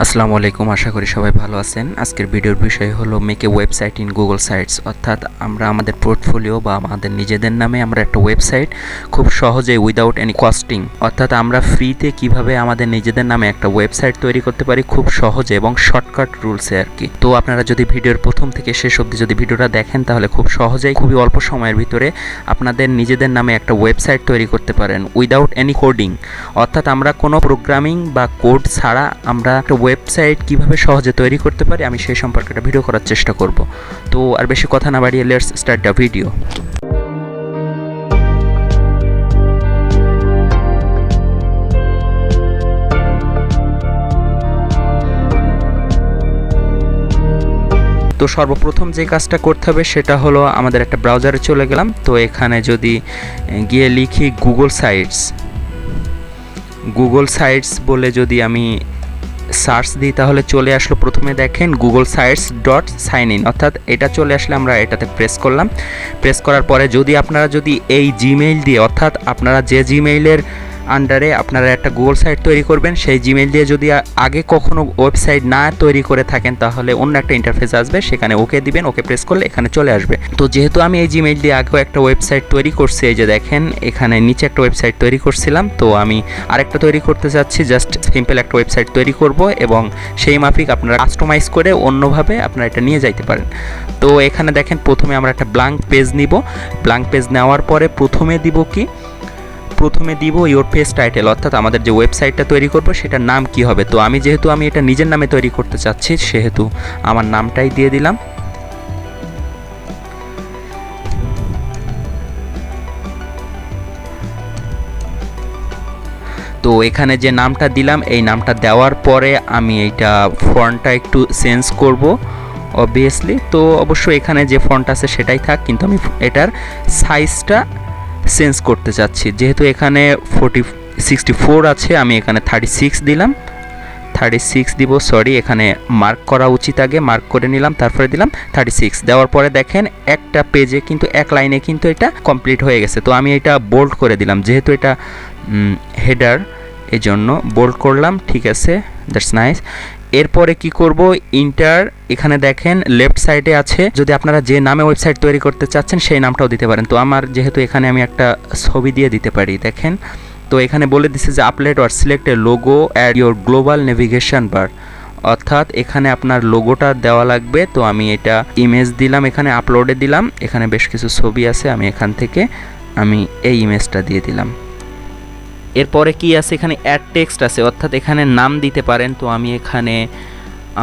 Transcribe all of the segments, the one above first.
আসসালামু আলাইকুম, আশা করি সবাই ভালো আছেন। আজকের ভিডিওর বিষয় হলো make a website in Google sites, অর্থাৎ আমরা আমাদের পোর্টফোলিও বা আমাদের নিজেদের নামে আমরা একটা ওয়েবসাইট খুব সহজে উইদাউট এনি কস্টিং, অর্থাৎ আমরা ফ্রিতে কিভাবে আমাদের নিজেদের নামে একটা ওয়েবসাইট তৈরি করতে পারি খুব সহজে এবং শর্টকাট রুলসে আর কি। তো আপনারা যদি ভিডিওর প্রথম থেকে শেষ অবধি যদি ভিডিওটা দেখেন তাহলে খুব সহজেই খুবই অল্প সময়ের ভিতরে আপনাদের নিজেদের নামে একটা ওয়েবসাইট তৈরি করতে পারেন উইদাউট এনি কোডিং, অর্থাৎ আমরা কোনো প্রোগ্রামিং বা কোড ছাড়া আমরা একটা ওয়েবসাইট কিভাবে সহজে তৈরি করতে পারি আমি সেই সম্পর্কে একটা ভিডিও করার চেষ্টা করব। তো আর বেশি কথা না বাড়িয়ে লেটস স্টার্ট দ্য ভিডিও। তো সর্বপ্রথম যে কাজটা করতে হবে সেটা হলো আমাদের একটা ব্রাউজারে চলে গেলাম। তো এখানে যদি গিয়ে লিখি গুগল সাইটস বলে যদি আমি সার্চ দিই তাহলে চলে আসলো। প্রথমে দেখেন Google sites dot sign in, অর্থাৎ এটা চলে আসলে আমরা এটাতে প্রেস করলাম। প্রেস করার পরে যদি আপনারা এই জিমেইল দিয়ে, অর্থাৎ আপনারা যে জিমেইলের আন্ডারে আপনারা একটা গুগল সাইট তৈরি করবেন সেই জিমেইল দিয়ে যদি আগে কখনো ওয়েবসাইট না তৈরি করে থাকেন তাহলে অন্য একটা ইন্টারফেস আসবে, সেখানে ওকে দিবেন। ওকে প্রেস করলে এখানে চলে আসবে। তো যেহেতু আমি এই জিমেইল দিয়ে আগেও একটা ওয়েবসাইট তৈরি করছি, এই যে দেখেন এখানে নিচে একটা ওয়েবসাইট তৈরি করছিলাম, তো আমি আরেকটা তৈরি করতে চাচ্ছি। জাস্ট সিম্পল একটা ওয়েবসাইট তৈরি করব এবং সেই মাফিক আপনারা কাস্টমাইজ করে অন্যভাবে আপনারা এটা নিয়ে যাইতে পারেন। তো এখানে দেখেন প্রথমে আমরা একটা ব্ল্যাঙ্ক পেজ নিব। ব্ল্যাঙ্ক পেজ নেওয়ার পরে প্রথমে দিব ইওর পেজ টাইটেল, অর্থাৎ আমাদের যে ওয়েবসাইটটা তৈরি করব সেটার নাম কি হবে। তো যেহেতু আমি এটা নিজের নামে তৈরি করতে চাচ্ছি সেহেতু আমার নামটাই দিয়ে দিলাম। তো এখানে যে নামটা দিলাম এই নামটা দেওয়ার পরে আমি এইটা ফন্টটা একটু চেঞ্জ করব অবভিয়াসলি। তো অবশ্যই এখানে যে ফন্ট আছে সেটাই থাক, কিন্তু আমি এটার সাইজটা চেঞ্জ করতে চাচ্ছি। যেহেতু এখানে 64 আছে আমি এখানে 36 দিলাম। 36 দিব, সরি এখানে মার্ক করা উচিত, আগে মার্ক করে নিলাম তারপরে দিলাম 36। দেওয়ার পরে দেখেন একটা পেজে কিন্তু এক লাইনে কিন্তু এটা কমপ্লিট হয়ে গেছে। তো আমি এটা বোল্ড করে দিলাম, যেহেতু এটা হেডার এই জন্য বোল্ড করলাম। ঠিক আছে, দ্যাটস নাইস। এরপরে কি করব, ইন্টার, এখানে দেখেন লেফট সাইডে আছে, যদি আপনারা যে নামে ওয়েবসাইট তৈরি করতে চাচ্ছেন সেই নামটাও দিতে পারেন। তো আমার যেহেতু এখানে আমি একটা ছবি দিয়ে দিতে পারি, দেখেন। তো এখানে বলে দিচ্ছে যে upload or select a logo add your global navigation bar, অর্থাৎ এখানে আপনার লোগোটা দেওয়া লাগবে। তো আমি এটা ইমেজ দিলাম, এখানে আপলোডে দিলাম। এখানে বেশ কিছু ছবি আছে, আমি এখান থেকে এই ইমেজটা দিয়ে দিলাম। এরপরে কি আছে, এখানে অ্যাড টেক্সট আছে, অর্থাৎ এখানে নাম দিতে পারেন। তো আমি এখানে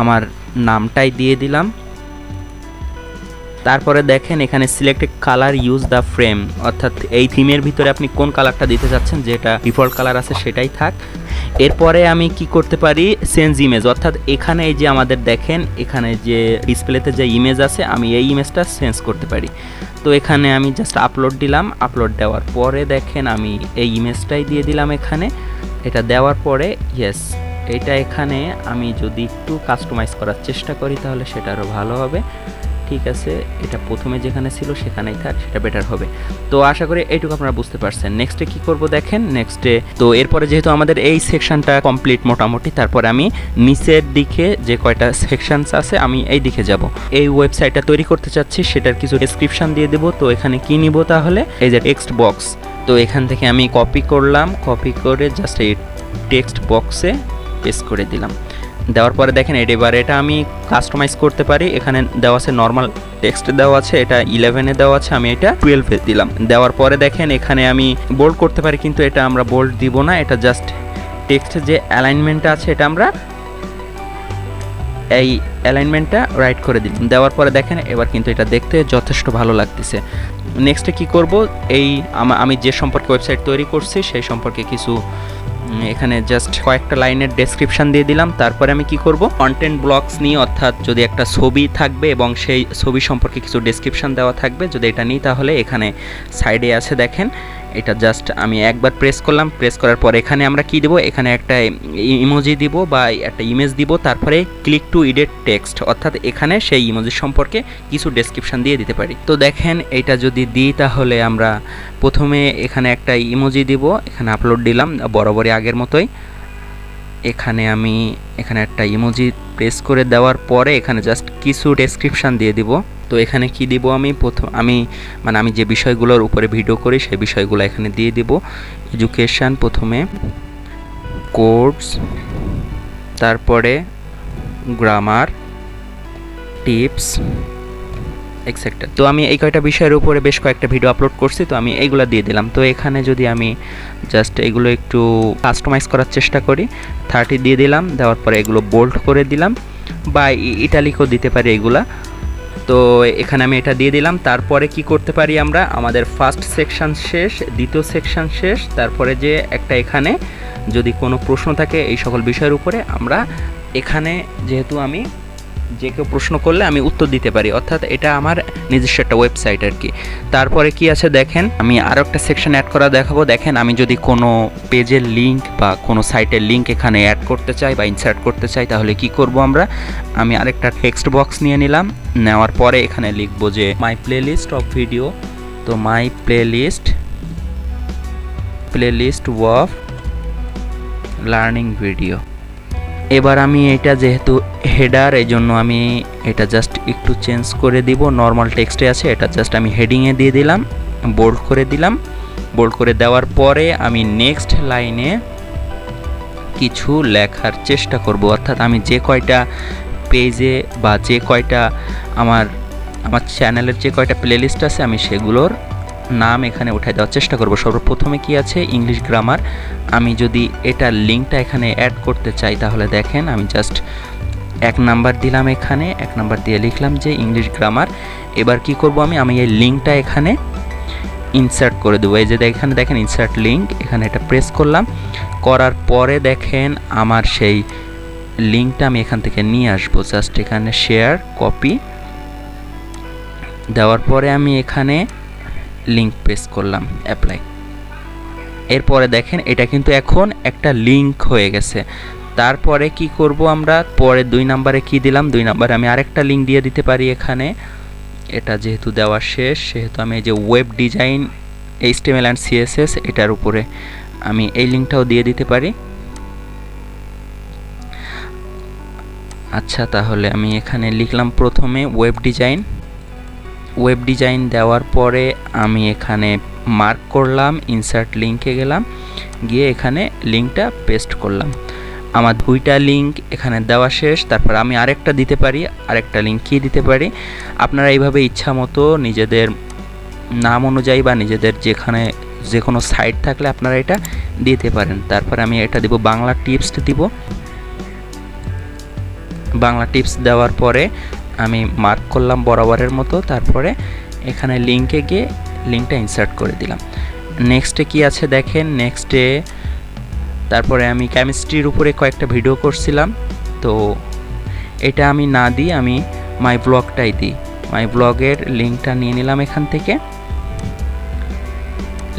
আমার নামটাই দিয়ে দিলাম। তারপরে দেখেন এখানে select colour use the frame, অর্থাৎ এই থিমের ভিতরে আপনি কোন কালারটা দিতে চাচ্ছেন, যেটা ডিফল্ট কালার আছে সেটাই থাক। এরপরে আমি কি করতে পারি, চেঞ্জ ইমেজ, অর্থাৎ এখানে এই যে আমাদের দেখেন এখানে যে ডিসপ্লেতে যে ইমেজ আছে আমি এই ইমেজটা চেঞ্জ করতে পারি। তো এখানে আমি জাস্ট আপলোড দিলাম। আপলোড দেওয়ার পরে দেখেন আমি এই ইমেজটাই দিয়ে দিলাম এখানে। এটা দেওয়ার পরে ইয়েস, এটা এখানে আমি যদি একটু কাস্টমাইজ করার চেষ্টা করি তাহলে সেটা আরও ভালো হবে। ঠিক আছে, এটা প্রথমে যেখানে ছিল সেখানেই থাক, সেটা বেটার হবে। তো আশা করি এইটুকু আপনারা বুঝতে পারছেন। নেক্সটে কি করব দেখেন, নেক্সটে তো এরপরে যেহেতু আমাদের এই সেকশনটা কমপ্লিট মোটামুটি, তারপরে আমি নিচের দিকে যে কয়টা সেকশনস আছে আমি এই দিকে যাব। এই ওয়েবসাইটটা তৈরি করতে চাচ্ছি সেটার কিছু ডেসক্রিপশন দিয়ে দেবো। তো এখানে কি নিব তাহলে, এই যে টেক্সট বক্স। তো এখান থেকে আমি কপি করলাম, কপি করে জাস্ট এই টেক্সট বক্সে পেস্ট করে দিলাম। দেওয়ার পরে দেখেন এবার এটা আমি কাস্টমাইজ করতে পারি। এখানে দেওয়া আছে নর্মাল টেক্সট দেওয়া আছে, এটা 11-এ দেওয়া আছে, আমি এটা 12-এ দিলাম। দেওয়ার পরে দেখেন এখানে আমি বোল্ড করতে পারি, কিন্তু এটা আমরা বোল্ড দিব না, এটা জাস্ট টেক্সটের যে অ্যালাইনমেন্টটা আছে এটা আমরা এই অ্যালাইনমেন্টটা রাইট করে দিলাম। দেওয়ার পরে দেখেন এবার কিন্তু এটা দেখতে যথেষ্ট ভালো লাগতেছে। নেক্সটে কি করব, আমি যে সম্পর্কে ওয়েবসাইট তৈরি করছি সেই সম্পর্কে কিছু এখানে জাস্ট কয়েকটা লাইনের ডেসক্রিপশন দিয়ে দিলাম। তারপরে আমি কি করব, কন্টেন্ট ব্লকস নিই, অর্থাৎ যদি একটা ছবি থাকবে এবং সেই ছবি সম্পর্কে কিছু ডেসক্রিপশন দেওয়া থাকবে, যদি এটা নিই তাহলে এখানে সাইডে আছে দেখেন এটা জাস্ট আমি একবার প্রেস করলাম। প্রেস করার পর এখানে আমরা কি দেব, এখানে একটা ইমোজি দিব বা একটা ইমেজ দিব। তারপরে ক্লিক টু এডিট টেক্সট, অর্থাৎ এখানে সেই ইমোজি সম্পর্কে কিছু ডেসক্রিপশন দিয়ে দিতে পারি। তো দেখেন এটা যদি দিই তাহলে আমরা প্রথমে এখানে একটা ইমোজি দিব, এখানে আপলোড দিলাম বরাবরই আগের মতোই। এখানে আমি এখানে একটা ইমোজি প্রেস করে দেওয়ার পরে এখানে জাস্ট কিছু ডেসক্রিপশান দিয়ে দিব। তো এখানে কি দিব আমি আমি যে বিষয়গুলোর উপরে ভিডিও করি সেই বিষয়গুলো এখানে দিয়ে দিব। এডুকেশান প্রথমে, কোর্স, তারপরে গ্রামার, টিপস এক্সেট্রা। তো আমি এই কয়টা বিষয়ের উপরে বেশ কয়েকটা ভিডিও আপলোড করছি, তো আমি এইগুলো দিয়ে দিলাম। তো এখানে যদি আমি জাস্ট এগুলো একটু কাস্টমাইজ করার চেষ্টা করি, 30 দিয়ে দিলাম, দেওয়ার পরে এগুলো বোল্ড করে দিলাম বা ইটালিকও দিতে পারি এগুলা। তো এখানে আমি এটা দিয়ে দিলাম। তারপরে কি করতে পারি আমরা, আমাদের ফার্স্ট সেকশন শেষ, দ্বিতীয় সেকশন শেষ, তারপরে যে একটা এখানে যদি কোনো প্রশ্ন থাকে এই সকল বিষয়ের উপরে আমরা এখানে যেহেতু আমি যে কেউ প্রশ্ন করলে আমি উত্তর দিতে পারি, অর্থাৎ এটা আমার নিজস্ব একটা ওয়েবসাইট আর কি। তারপরে কি আছে দেখেন, আমি আরও একটা সেকশন অ্যাড করা দেখাবো। দেখেন আমি যদি কোনো পেজের লিঙ্ক বা কোনো সাইটের লিঙ্ক এখানে অ্যাড করতে চাই বা ইনসার্ট করতে চাই তাহলে কি করব আমি আরেকটা টেক্সট বক্স নিয়ে নিলাম। নেওয়ার পরে এখানে লিখবো যে মাই প্লেলিস্ট অফ ভিডিও। তো মাই প্লেলিস্ট অফ লার্নিং ভিডিও। এবার আমি এটা যেহেতু হেডার, এই জন্য আমি এটা জাস্ট একটু চেঞ্জ করে দিব। নর্মাল টেক্সটে আছে, এটা জাস্ট আমি হেডিংয়ে দিয়ে দিলাম, বোল্ড করে দিলাম। বোল্ড করে দেওয়ার পরে আমি নেক্সট লাইনে কিছু লেখার চেষ্টা করব, অর্থাৎ আমি যে কয়টা পেজে বা যে কয়টা আমার চ্যানেলের যে কয়টা প্লেলিস্ট আছে আমি সেগুলোর নাম এখানে উঠাই দেওয়ার চেষ্টা করব। সর্বপ্রথমে কি আছে, ইংলিশ গ্রামার। আমি যদি এটার লিঙ্কটা এখানে অ্যাড করতে চাই তাহলে দেখেন আমি জাস্ট 1 নাম্বার দিলাম, এখানে 1 নাম্বার দিয়ে লিখলাম যে ইংলিশ গ্রামার। এবার কি করব, আমি এই লিঙ্কটা এখানে ইনসার্ট করে দেবো। এই যে এখানে দেখেন ইনসার্ট লিঙ্ক, এখানে এটা প্রেস করলাম। করার পরে দেখেন আমার সেই লিঙ্কটা আমি এখান থেকে নিয়ে আসবো। জাস্ট এখানে শেয়ার, কপি দেওয়ার পরে আমি এখানে লিঙ্ক প্রেস করলাম, অ্যাপ্লাই। এরপরে দেখেন এটা কিন্তু এখন একটা লিঙ্ক হয়ে গেছে। তারপরে কি করব আমরা, পরে 2 নাম্বারে কি দিলাম, 2 নাম্বারে আমি আরেকটা লিঙ্ক দিয়ে দিতে পারি এখানে। এটা যেহেতু দেওয়া শেষ সেহেতু আমি এই যে web design HTML and CSS এটার উপরে আমি এই লিঙ্কটাও দিয়ে দিতে পারি। আচ্ছা, তাহলে আমি এখানে লিখলাম প্রথমে ওয়েব ডিজাইন দেওয়ার পরে আমি এখানে মার্ক করলাম, ইনসার্ট লিঙ্কে গেলাম, গিয়ে এখানে লিঙ্কটা পেস্ট করলাম। আমার 2টা লিঙ্ক এখানে দেওয়া শেষ। তারপর আমি আরেকটা দিতে পারি, আরেকটা লিঙ্ক কি দিতে পারি, আপনারা এইভাবে ইচ্ছা মতো নিজেদের নাম অনুযায়ী বা নিজেদের যেখানে যে কোনো সাইট থাকলে আপনারা এটা দিতে পারেন। তারপর আমি এটা দিব বাংলা টিপস দিব। বাংলা টিপস দেওয়ার পরে আমি মার্ক করলাম বরাবরের মতো। তারপরে এখানে লিঙ্কে গিয়ে লিঙ্কটা ইনসার্ট করে দিলাম। নেক্সটে কি আছে দেখেন, নেক্সটে তারপরে আমি কেমিস্ট্রির উপরে কয়েকটা ভিডিও করছিলাম, তো এটা আমি না দিই, আমি মাই ব্লগটাই দিই। মাই ব্লগের লিঙ্কটা নিয়ে নিলাম এখান থেকে।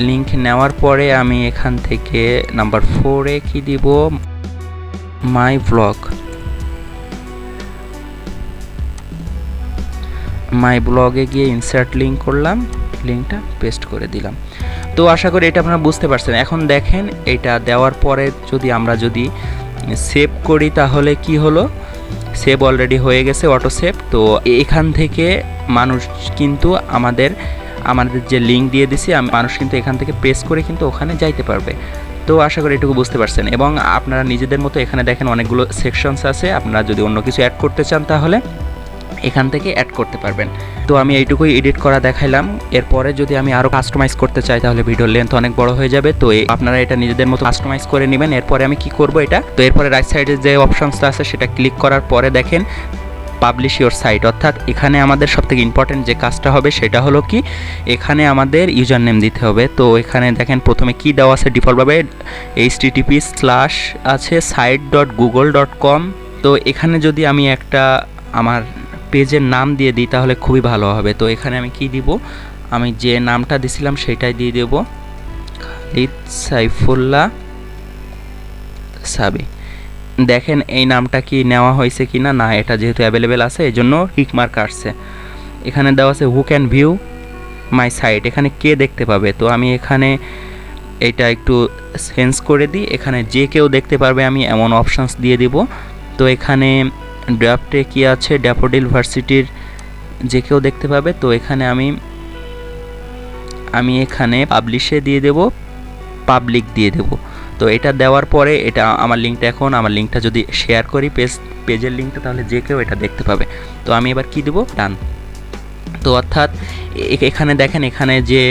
লিঙ্ক নেওয়ার পরে আমি এখান থেকে নাম্বার 4-এ কি দিব, মাই ব্লগে গিয়ে ইনসার্ট লিঙ্ক করলাম, লিঙ্কটা পেস্ট করে দিলাম। তো আশা করি এটা আপনারা বুঝতে পারছেন। এখন দেখেন এটা দেওয়ার পরে আমরা যদি সেভ করি তাহলে কি হলো, সেভ অলরেডি হয়ে গেছে, অটো সেভ। তো এখান থেকে মানুষ কিন্তু আমাদের যে লিঙ্ক দিয়ে দিছি মানুষ কিন্তু এখান থেকে প্রেস করে কিন্তু ওখানে যাইতে পারবে। তো আশা করি এটুকু বুঝতে পারছেন। এবং আপনারা নিজেদের মতো এখানে দেখেন অনেকগুলো সেকশনস আছে, আপনারা যদি অন্য কিছু অ্যাড করতে চান তাহলে এখান থেকে অ্যাড করতে পারবেন। তো আমি এইটুকুই এডিট করা দেখাইলাম। এরপরে যদি আমি আরও কাস্টমাইজ করতে চাই তাহলে ভিডিওর লেন্থ অনেক বড় হয়ে যাবে। তো আপনারা এটা নিজেদের মতো কাস্টমাইজ করে নেবেন। এরপরে আমি কি করব, এটা তো এরপরে রাইট সাইডে যে অপশনসটা আছে সেটা ক্লিক করার পরে দেখেন পাবলিশ ইওর সাইট, অর্থাৎ এখানে আমাদের সবথেকে ইম্পর্টেন্ট যে কাজটা হবে সেটা হলো কি, এখানে আমাদের ইউজার নেম দিতে হবে। তো এখানে দেখেন প্রথমে কি দেওয়া আছে ডিফল্টভাবে http/ আছে site.google.com। তো এখানে যদি আমি একটা আমার পেজের নাম দিয়ে দিই তাহলে খুবই ভালো হবে। তো এখানে আমি কি দিব, আমি যে নামটা দিছিলাম সেটাই দিয়ে দেব, খালিদ সাইফুল্লাহ সাবি। দেখেন এই নামটা কি নেওয়া হয়েছে কি না, এটা যেহেতু অ্যাভেলেবেল আছে এই জন্য টিকমার্ক আসছে। এখানে দেওয়া আছে who can view my site, এখানে কে দেখতে পাবে। তো আমি এখানে এটা একটু চেঞ্জ করে দিই, এখানে যে কেউ দেখতে পারবে আমি এমন অপশানস দিয়ে দিব। তো এখানে ড্রাফটে কি আছে, ড্যাফোডিল ভার্সিটির যে কেউ দেখতে পাবে। তো এখানে আমি এখানে পাবলিশে দিয়ে দেব, পাবলিক দিয়ে দেব। তো এটা দেওয়ার পরে এটা আমার লিঙ্কটা যদি শেয়ার করি পেজের লিঙ্কটা, তাহলে যে কেউ এটা দেখতে পাবে। তো আমি এবার কি দেব, ডান। তো অর্থাৎ এখানে দেখেন, এখানে যে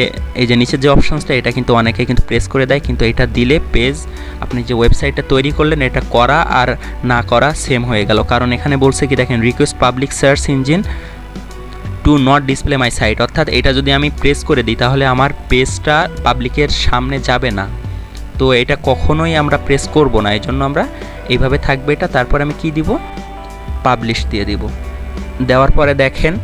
এই যে নিচের যে অপশানসটা, এটা কিন্তু অনেকে কিন্তু প্রেস করে দেয়, কিন্তু এটা দিলে পেজ আপনি যে ওয়েবসাইটটা তৈরি করলেন এটা করা আর না করা সেম হয়ে গেল। কারণ এখানে বলছে কি দেখেন, request public search engine to not display my site, অর্থাৎ এটা যদি আমি প্রেস করে দিই তাহলে আমার পেজটা পাবলিকের সামনে যাবে না। তো এটা কখনোই আমরা প্রেস করব না, এই জন্য আমরা এইভাবে থাকবে এটা। তারপর আমি কি দিব, পাবলিশ দিয়ে দিব। দেওয়ার পরে দেখেন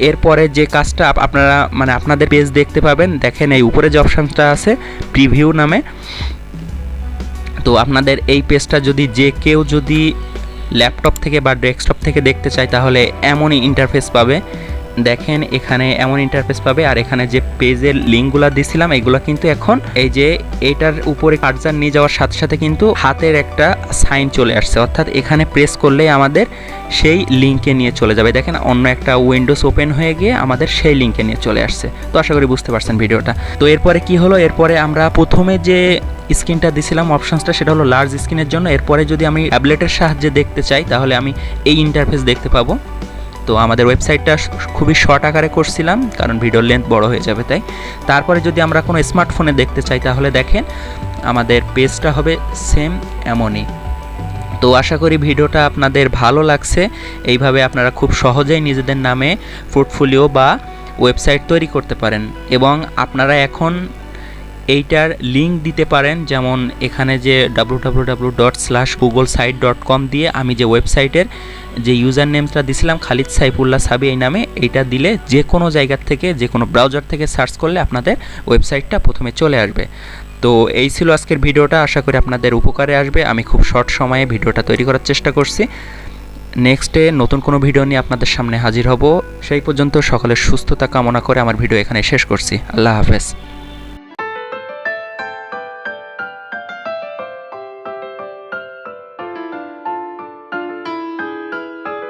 এরপরে যে কাজটা আপনারা আপনাদের পেজ দেখতে পাবেন, দেখেন এই উপরে যে অপশানটা আছে প্রিভিউ নামে। তো আপনাদের এই পেজটা যে কেউ যদি ল্যাপটপ থেকে বা ডেস্কটপ থেকে দেখতে চায় তাহলে এমনই ইন্টারফেস পাবে। দেখেন এখানে এমন ইন্টারফেস পাবে, আর এখানে যে পেজের লিঙ্কগুলো দিছিলাম এগুলো কিন্তু এখন এই যে এটার উপরে কার্সার নিয়ে যাওয়ার সাথে সাথে কিন্তু হাতের একটা সাইন চলে আসছে, অর্থাৎ এখানে প্রেস করলেই আমাদের সেই লিঙ্কে নিয়ে চলে যাবে। দেখেন অন্য একটা উইন্ডোজ ওপেন হয়ে গিয়ে আমাদের সেই লিঙ্কে নিয়ে চলে আসছে। তো আশা করি বুঝতে পারছেন ভিডিওটা। তো এরপরে কি হলো, এরপরে আমরা প্রথমে যে স্ক্রিনটা দিছিলাম অপশানসটা সেটা হলো লার্জ স্ক্রিনের জন্য। এরপরে যদি আমি ট্যাবলেটের সাহায্যে দেখতে চাই তাহলে আমি এই ইন্টারফেস দেখতে পাবো। তো আমাদের ওয়েবসাইটটা খুবই শর্ট আকারে করছিলাম কারণ ভিডিওর লেন্থ বড় হয়ে যাবে তাই। তারপরে যদি আমরা কোনো স্মার্টফোনে দেখতে চাই তাহলে দেখেন আমাদের পেজটা হবে সেম এমনই। তো আশা করি ভিডিওটা আপনাদের ভালো লাগছে। এইভাবে আপনারা খুব সহজেই নিজেদের নামে পোর্টফোলিও বা ওয়েবসাইট তৈরি করতে পারেন, এবং আপনারা এখন এইটার লিঙ্ক দিতে পারেন। যেমন এখানে যে www.googlesite.com দিয়ে আমি যে ওয়েবসাইটের যে ইউজার নেমটা দিছিলাম খালিদ সাইফুল্লাহ সাবি এই নামে, এইটা দিলে যে কোনো জায়গার থেকে যে কোনো ব্রাউজার থেকে সার্চ করলে আপনাদের ওয়েবসাইটটা প্রথমে চলে আসবে। তো এই ছিল আজকের ভিডিওটা, আশা করি আপনাদের উপকারে আসবে। আমি খুব শর্ট সময়ে ভিডিওটা তৈরি করার চেষ্টা করছি। নেক্সটে নতুন কোনো ভিডিও নিয়ে আপনাদের সামনে হাজির হব। সেই পর্যন্ত সকলের সুস্থতা কামনা করে আমার ভিডিও এখানে শেষ করছি। আল্লাহ হাফেজ।